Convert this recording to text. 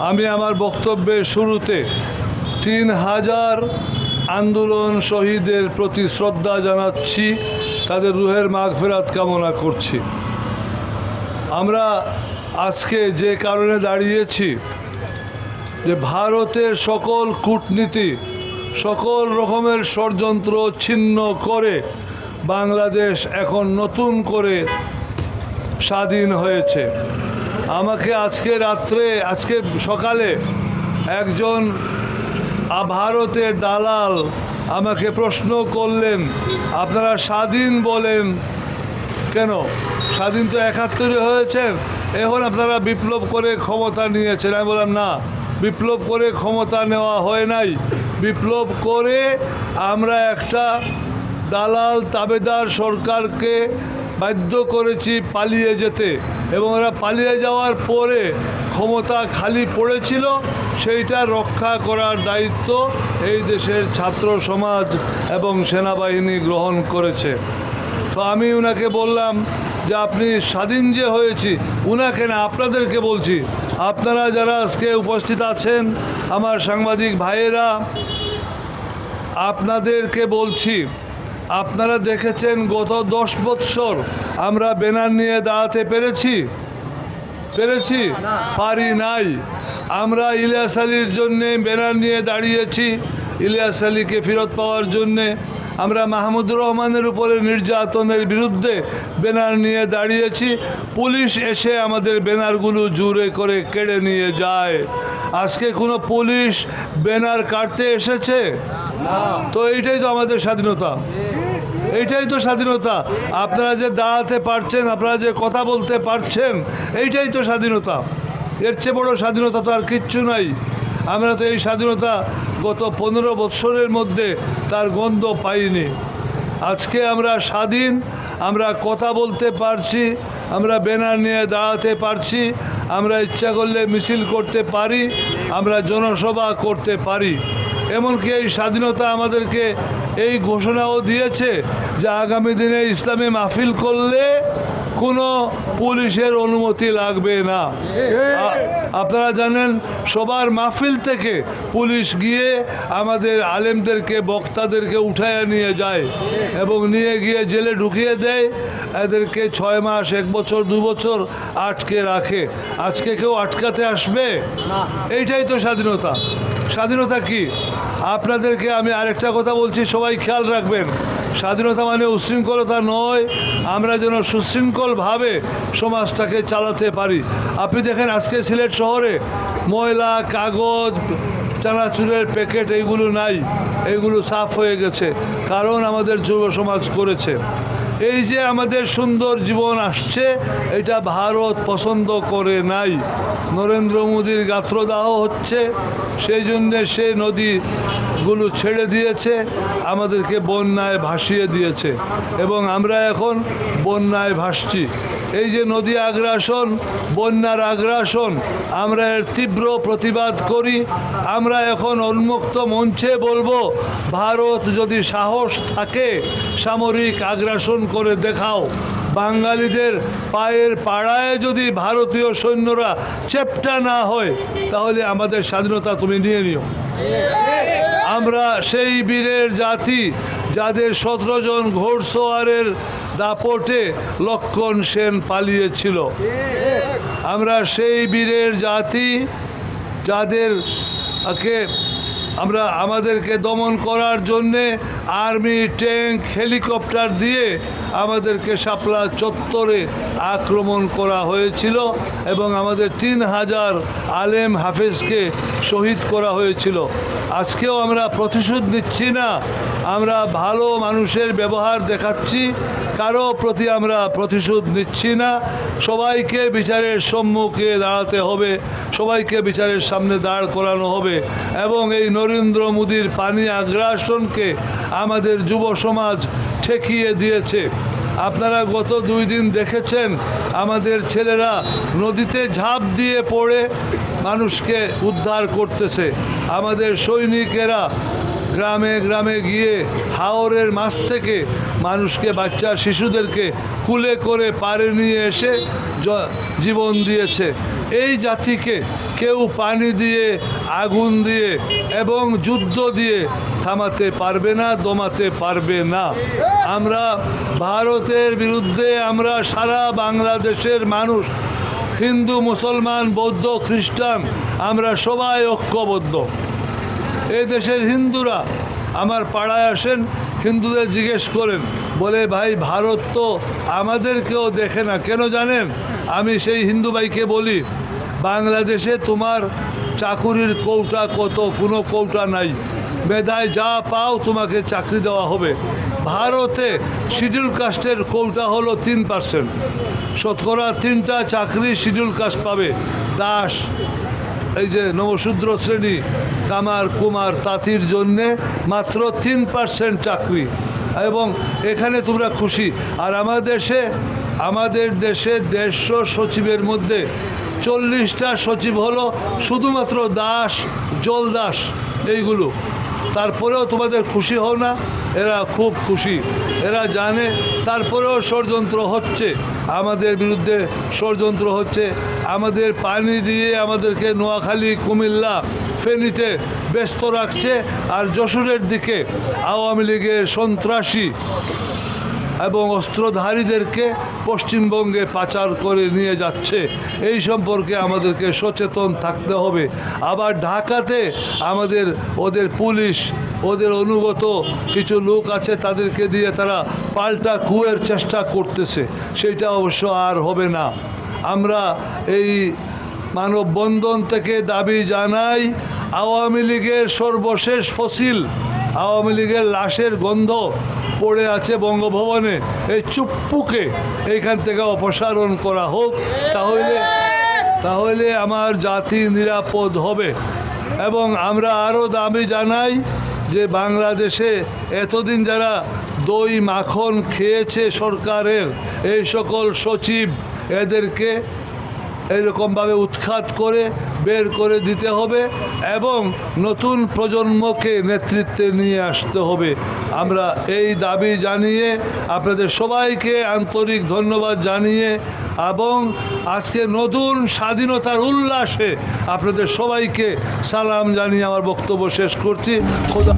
আমি আমার বক্তব্যের শুরুতে 3000 আন্দোলন শহীদের প্রতি শ্রদ্ধা জানাচ্ছি, তাদের রুহের মাগফিরাত কামনা করছি। আমরা আজকে যে কারণে দাঁড়িয়েছি যে ভারতের সকল কূটনীতি, সকল রকমের ষড়যন্ত্র ছিন্ন করে বাংলাদেশ এখন নতুন করে স্বাধীন হয়েছে। আমাকে আজকে সকালে একজন ভারতের দালাল আমাকে প্রশ্ন করলেন, আপনারা স্বাধীন বলেন কেন? স্বাধীন তো 71-এ হয়েছেন, এখন আপনারা বিপ্লব করে ক্ষমতা নিয়েছেন। আমি বললাম না, বিপ্লব করে ক্ষমতা নেওয়া হয় নাই। বিপ্লব করে আমরা একটা দালাল তাবেদার সরকারকে বাধ্য করেছি পালিয়ে যেতে, এবং ওরা পালিয়ে যাওয়ার পরে ক্ষমতা খালি পড়েছিল, সেইটা রক্ষা করার দায়িত্ব এই দেশের ছাত্র সমাজ এবং সেনাবাহিনী গ্রহণ করেছে। তো আমি ওনাকে বললাম যে আপনি স্বাধীন যে হয়েছি, ওনাকে না আপনাদেরকে বলছি, আপনারা যারা আজকে উপস্থিত আছেন আমার সাংবাদিক ভাইয়েরা, আপনাদেরকে বলছি, আপনারা দেখেছেন গত 10 বৎসর আমরা ব্যানার নিয়ে দাঁড়াতে পেরেছি? পারি নাই। আমরা ইলিয়াস আলীর জন্যে ব্যানার নিয়ে দাঁড়িয়েছি, ইলিয়াস আলীকে ফেরত পাওয়ার জন্যে। আমরা মাহমুদুর রহমানের উপরে নির্যাতনের বিরুদ্ধে ব্যানার নিয়ে দাঁড়িয়েছি, পুলিশ এসে আমাদের ব্যানারগুলো জোরে করে কেড়ে নিয়ে যায়। আজকে কোনো পুলিশ ব্যানার কাটতে এসেছে? তো এইটাই তো আমাদের স্বাধীনতা, এইটাই তো স্বাধীনতা। আপনারা যে দাঁড়াতে পারছেন, আপনারা যে কথা বলতে পারছেন, এইটাই তো স্বাধীনতা। এর চেয়ে বড় স্বাধীনতা তো আর কিচ্ছু নাই। আমরা তো এই স্বাধীনতা গত 15 বৎসরের মধ্যে তার গন্ধ পাইনি। আজকে আমরা স্বাধীন, আমরা কথা বলতে পারছি, আমরা ব্যানার নিয়ে দাঁড়াতে পারছি, আমরা ইচ্ছা করলে মিছিল করতে পারি, আমরা জনসভা করতে পারি। এমনকি এই স্বাধীনতা আমাদেরকে এই ঘোষণাও দিয়েছে যে আগামী দিনে ইসলামী মাহফিল করলে কোনো পুলিশের অনুমতি লাগবে না। আপনারা জানেন সবার মাহফিল থেকে পুলিশ গিয়ে আমাদের আলেমদেরকে, বক্তাদেরকে উঠায় নিয়ে যায় এবং নিয়ে গিয়ে জেলে ঢুকিয়ে দেয়। এদেরকে 6 মাস, 1 বছর, 2 বছর আটকে রাখে। আজকে কেউ আটকাতে আসবে? এইটাই তো স্বাধীনতা। স্বাধীনতা কি? আপনাদেরকে আমি আরেকটা কথা বলছি, সবাই খেয়াল রাখবেন। স্বাধীনতা মানে উশৃঙ্খলতা নয়, আমরা যেন সুশৃঙ্খলভাবে সমাজটাকে চালাতে পারি। আপনি দেখেন আজকে সিলেট শহরে ময়লা, কাগজ, চানাচুরের প্যাকেট এইগুলো নাই, এইগুলো সাফ হয়ে গেছে, কারণ আমাদের যুব সমাজ করেছে। এই যে আমাদের সুন্দর জীবন আসছে, এটা ভারত পছন্দ করে নাই। নরেন্দ্র মোদীর গাত্রদাহ হচ্ছে, সেই জন্যে সে নদীগুলো ছেড়ে দিয়েছে, আমাদেরকে বন্যায় ভাসিয়ে দিয়েছে এবং আমরা এখন বন্যায় ভাসছি। এই যে নদী আগ্রাসন, বন্যার আগ্রাসন, আমরা এর তীব্র প্রতিবাদ করি। আমরা এখন উন্মুক্ত মঞ্চে বলবো, ভারত যদি সাহস থাকে সামরিক আগ্রাসন করে দেখাও। বাঙালিদের পায়ের পাড়ায় যদি ভারতীয় সৈন্যরা চেপ্টা না হয়, তাহলে আমাদের স্বাধীনতা তুমি নিয়ে নিও। আমরা সেই বীরের জাতি যাদের 17 জন ঘোড়সওয়ারের দাপটে লক্ষণ সেন পালিয়েছিল। আমরা সেই বীরের জাতি যাদেরকে আমাদেরকে দমন করার জন্যে আর্মি, ট্যাঙ্ক, হেলিকপ্টার দিয়ে আমাদেরকে শাপলা চত্বরে আক্রমণ করা হয়েছিল এবং আমাদের 3000 আলেম হাফেজকে শহীদ করা হয়েছিল। আজকেও আমরা প্রতিশোধ নিচ্ছি না, আমরা ভালো মানুষের ব্যবহার দেখাচ্ছি, কারো প্রতি আমরা প্রতিশোধ নিচ্ছি না। সবাইকে বিচারের সম্মুখে দাঁড়াতে হবে, সবাইকে বিচারের সামনে দাঁড় করানো হবে এবং এই নরেন্দ্র মোদীর পানি আগ্রাসনকে আমাদের যুব সমাজ ঠেকিয়ে দিয়েছে। আপনারা গত 2 দিন দেখেছেন আমাদের ছেলেরা নদীতে ঝাঁপ দিয়ে পড়ে মানুষকে উদ্ধার করতেছে। আমাদের সৈনিকেরা গ্রামে গ্রামে গিয়ে হাওরের মাছ থেকে মানুষকে, বাচ্চা শিশুদেরকে কুলে করে পাড়ে নিয়ে এসে জীবন দিয়েছে। এই জাতিকে কেউ পানি দিয়ে, আগুন দিয়ে এবং যুদ্ধ দিয়ে থামাতে পারবে না, দমাতে পারবে না। আমরা ভারতের বিরুদ্ধে, আমরা সারা বাংলাদেশের মানুষ, হিন্দু, মুসলমান, বৌদ্ধ, খ্রিস্টান, আমরা সবাই ঐক্যবদ্ধ। এই দেশের হিন্দুরা আমার পাড়ায় আসেন, হিন্দুদের জিজ্ঞেস করেন, বলে ভাই ভারত তো আমাদেরকেও দেখে না, কেন জানেন? আমি সেই হিন্দু ভাইকে বলি, বাংলাদেশে তোমার চাকুরির কৌটা কত? কোনো কৌটা নাই, মেধায় যা পাও তোমাকে চাকরি দেওয়া হবে। ভারতে শিডিউল কাস্টের কৌটা হলো 3%, শতকরা 3টা চাকরি শিডিউল কাস্ট পাবে। দাস, এই যে নবশূদ্র শ্রেণী, কামার, কুমার, তাঁতির জন্যে মাত্র 3% চাকরি, এবং এখানে তোমরা খুশি। আর আমাদের দেশে 150 সচিবের মধ্যে 40টা সচিব হলো শুধুমাত্র দাস, জলদাস, এইগুলো। তারপরেও তোমাদের খুশি হও না? এরা খুব খুশি, এরা জানে তারপরেও ষড়যন্ত্র হচ্ছে, আমাদের বিরুদ্ধে ষড়যন্ত্র হচ্ছে। আমাদের পানি দিয়ে আমাদেরকে নোয়াখালী, কুমিল্লা, ফেনীতে ব্যস্ত রাখছে, আর যশোরের দিকে আওয়ামী লীগের সন্ত্রাসী এবং অস্ত্রধারীদেরকে পশ্চিমবঙ্গে পাচার করে নিয়ে যাচ্ছে। এই সম্পর্কে আমাদেরকে সচেতন থাকতে হবে। আবার ঢাকাতে ওদের পুলিশ, ওদের অনুগত কিছু লোক আছে, তাদেরকে দিয়ে তারা পাল্টা খুনের চেষ্টা করতেছে, সেটা অবশ্য আর হবে না। আমরা এই মানববন্ধন থেকে দাবি জানাই, আওয়ামী লীগের সর্বশেষ ফসিল, আওয়ামী লীগের লাশের গন্ধ পড়ে আছে বঙ্গভবনে, এই চুপ্পুকে এইখান থেকে অপসারণ করা হোক, তাহলে আমার জাতি নিরাপদ হবে। এবং আমরা আরও দাবি জানাই যে বাংলাদেশে এতদিন যারা দই মাখন খেয়েছে সরকারের, এই সকল সচিব, এদেরকে এইরকমভাবে উৎখাত করে বের করে দিতে হবে এবং নতুন প্রজন্মকে নেতৃত্বে নিয়ে আসতে হবে। আমরা এই দাবি জানিয়ে আপনাদের সবাইকে আন্তরিক ধন্যবাদ জানিয়ে এবং আজকে নতুন স্বাধীনতার উল্লাসে আপনাদের সবাইকে সালাম জানিয়ে আমার বক্তব্য শেষ করছি। খোদা।